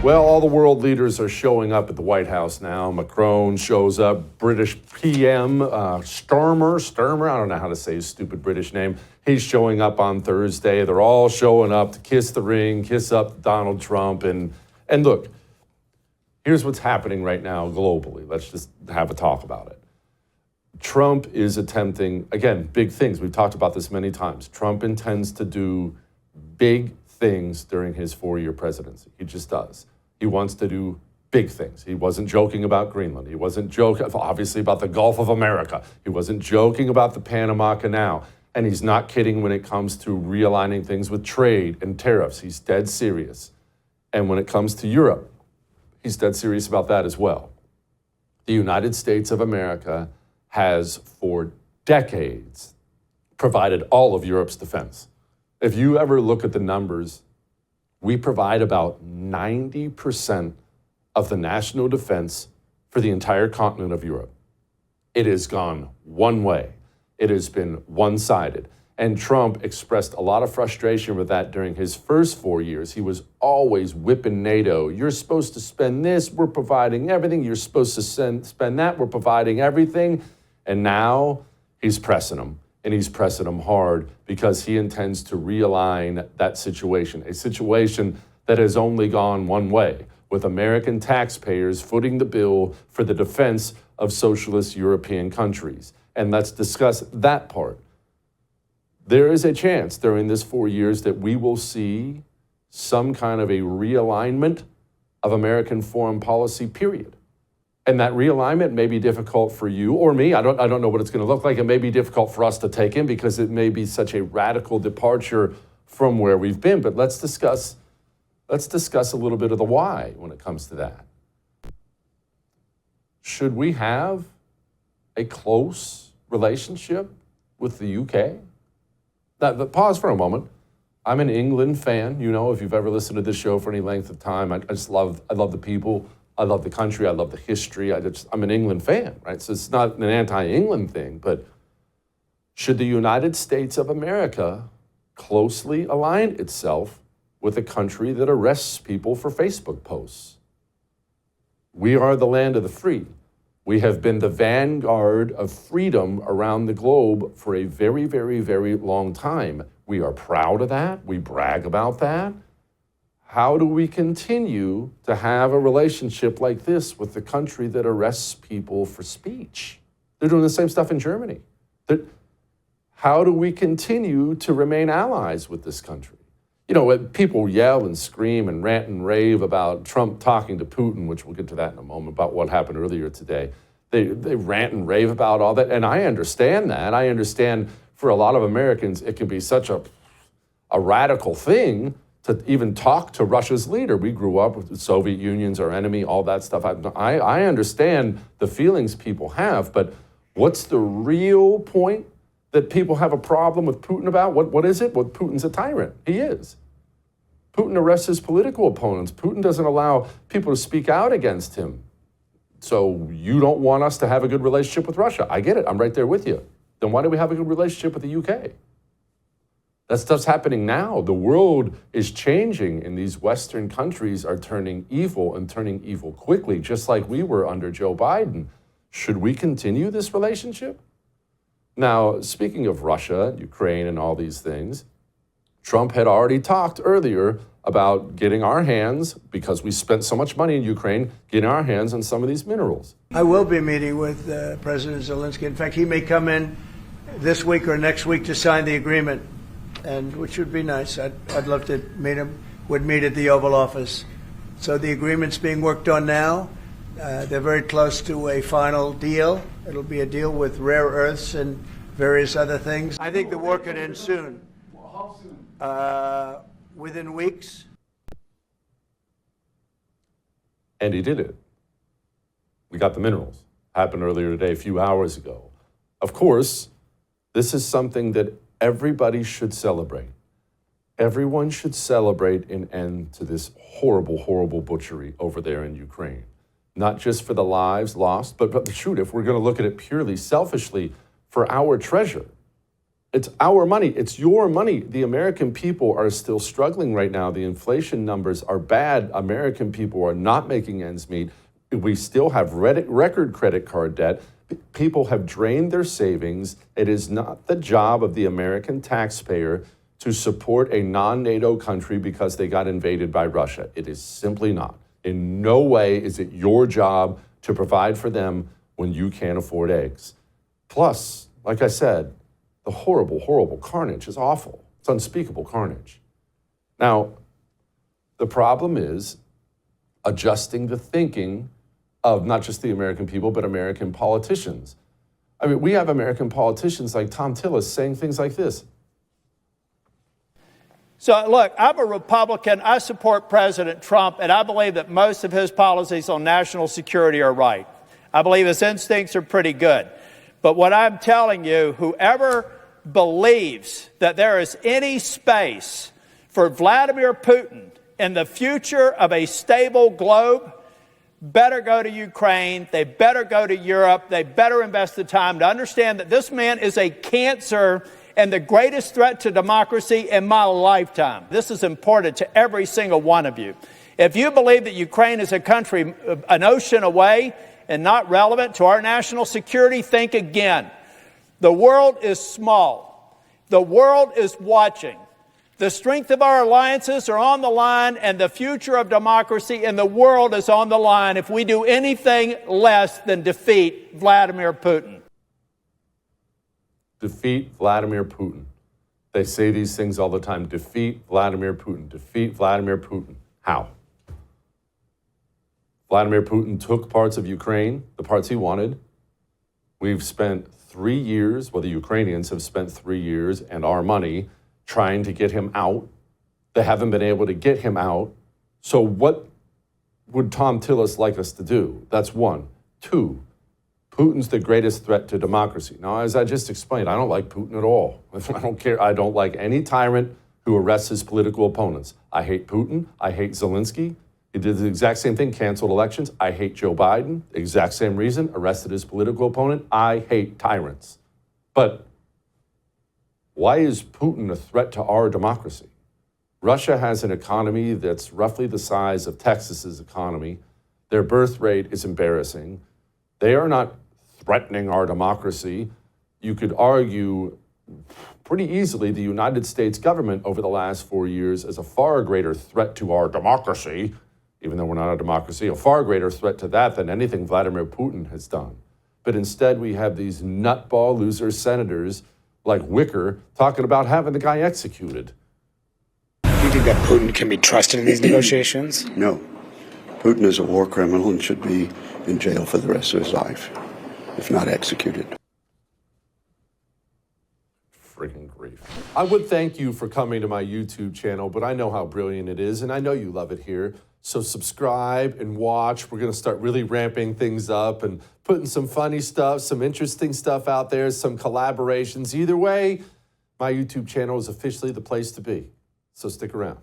Well, all the world leaders are showing up at the White House now. Macron shows up, British PM, Sturmer, I don't know how to say his stupid British name. He's showing up on Thursday. They're all showing up to kiss the ring, kiss up Donald Trump. And look, here's what's happening right now globally. Let's just have a talk about it. Trump is attempting, again, big things. We've talked about this many times. Trump intends to do big things during his 4-year presidency. He just does. He wants to do big things. He wasn't joking about Greenland. He wasn't joking, obviously, about the Gulf of America. He wasn't joking about the Panama Canal. And he's not kidding when it comes to realigning things with trade and tariffs. He's dead serious. And when it comes to Europe, he's dead serious about that as well. The United States of America has, for decades, provided all of Europe's defense. If you ever look at the numbers, we provide about 90% of the national defense for the entire continent of Europe. It has gone one way. It has been one-sided. And Trump expressed a lot of frustration with that during his first 4 years. He was always whipping NATO. You're supposed to spend this, we're providing everything. You're supposed to spend that, we're providing everything. And now he's pressing them. And he's pressing them hard because he intends to realign that situation, a situation that has only gone one way, with American taxpayers footing the bill for the defense of socialist European countries. And let's discuss that part. There is a chance during this 4 years that we will see some kind of a realignment of American foreign policy, period. And that realignment may be difficult for you or me. I don't know what it's going to look like. It may be difficult for us to take in because it may be such a radical departure from where we've been. But let's discuss a little bit of the why when it comes to that. Should we have a close relationship with the UK? Now, pause for a moment. I'm an England fan. You know, if you've ever listened to this show for any length of time, I love the people. I love the country. I love the history. I'm an England fan, right? So it's not an anti-England thing, but should the United States of America closely align itself with a country that arrests people for Facebook posts? We are the land of the free. We have been the vanguard of freedom around the globe for a very, very, very long time. We are proud of that. We brag about that. How do we continue to have a relationship like this with the country that arrests people for speech? They're doing the same stuff in Germany. How do we continue to remain allies with this country? You know, people yell and scream and rant and rave about Trump talking to Putin, which we'll get to that in a moment, about what happened earlier today. They rant and rave about all that, and I understand that. I understand for a lot of Americans, it can be such a radical thing to even talk to Russia's leader. We grew up with the Soviet Union's our enemy, all that stuff. I understand the feelings people have, but what's the real point that people have a problem with Putin about? What is it? Well, Putin's a tyrant. He is. Putin arrests his political opponents. Putin doesn't allow people to speak out against him. So you don't want us to have a good relationship with Russia. I get it. I'm right there with you. Then why do we have a good relationship with the UK? That stuff's happening now. The world is changing, and these Western countries are turning evil and turning evil quickly, just like we were under Joe Biden. Should we continue this relationship? Now, speaking of Russia, Ukraine, and all these things, Trump had already talked earlier about getting our hands, because we spent so much money in Ukraine, getting our hands on some of these minerals. I will be meeting with President Zelensky. In fact, he may come in this week or next week to sign the agreement, and which would be nice. I'd love to meet him. Would meet at the Oval Office. So the agreement's being worked on now. They're very close to a final deal. It'll be a deal with rare earths and various other things. I think the war could end soon. How soon? Within weeks. And he did it. We got the minerals. Happened earlier today, a few hours ago. Of course, this is something that everybody should celebrate. Everyone should celebrate an end to this horrible, horrible butchery over there in Ukraine. Not just for the lives lost, but shoot, if we're going to look at it purely selfishly, for our treasure. It's our money. It's your money. The American people are still struggling right now. The inflation numbers are bad. American people are not making ends meet. We still have record credit card debt. People have drained their savings. It is not the job of the American taxpayer to support a non-NATO country because they got invaded by Russia. It is simply not. In no way is it your job to provide for them when you can't afford eggs. Plus, like I said, the horrible, horrible carnage is awful. It's unspeakable carnage. Now, the problem is adjusting the thinking of not just the American people, but American politicians. I mean, we have American politicians like Tom Tillis saying things like this. So, look, I'm a Republican. I support President Trump, and I believe that most of his policies on national security are right. I believe his instincts are pretty good. But what I'm telling you, whoever believes that there is any space for Vladimir Putin in the future of a stable globe better go to Ukraine. They better go to Europe. They better invest the time to understand that this man is a cancer and the greatest threat to democracy in my lifetime. This is important to every single one of you. If you believe that Ukraine is a country an ocean away and not relevant to our national security, think again. The world is small. The world is watching. The strength of our alliances are on the line, and the future of democracy in the world is on the line if we do anything less than defeat Vladimir Putin. Defeat Vladimir Putin. They say these things all the time. Defeat Vladimir Putin. Defeat Vladimir Putin. How? Vladimir Putin took parts of Ukraine, the parts he wanted. We've spent 3 years, well, the Ukrainians have spent 3 years and our money trying to get him out. They haven't been able to get him out. So what would Tom Tillis like us to do? That's one. Two, Putin's the greatest threat to democracy. Now, as I just explained, I don't like Putin at all. I don't care. I don't like any tyrant who arrests his political opponents. I hate Putin. I hate Zelensky. He did the exact same thing, canceled elections. I hate Joe Biden, exact same reason, arrested his political opponent. I hate tyrants. But why is Putin a threat to our democracy? Russia has an economy that's roughly the size of Texas's economy. Their birth rate is embarrassing. They are not threatening our democracy. You could argue pretty easily the United States government over the last 4 years is a far greater threat to our democracy, even though we're not a democracy, a far greater threat to that than anything Vladimir Putin has done. But instead, we have these nutball loser senators like Wicker talking about having the guy executed. Do you think that Putin can be trusted in these negotiations? No. Putin is a war criminal and should be in jail for the rest of his life, if not executed. Freaking grief. I would thank you for coming to my YouTube channel, but I know how brilliant it is, and I know you love it here. So subscribe and watch. We're going to start really ramping things up and putting some funny stuff, some interesting stuff out there, some collaborations. Either way, my YouTube channel is officially the place to be. So stick around.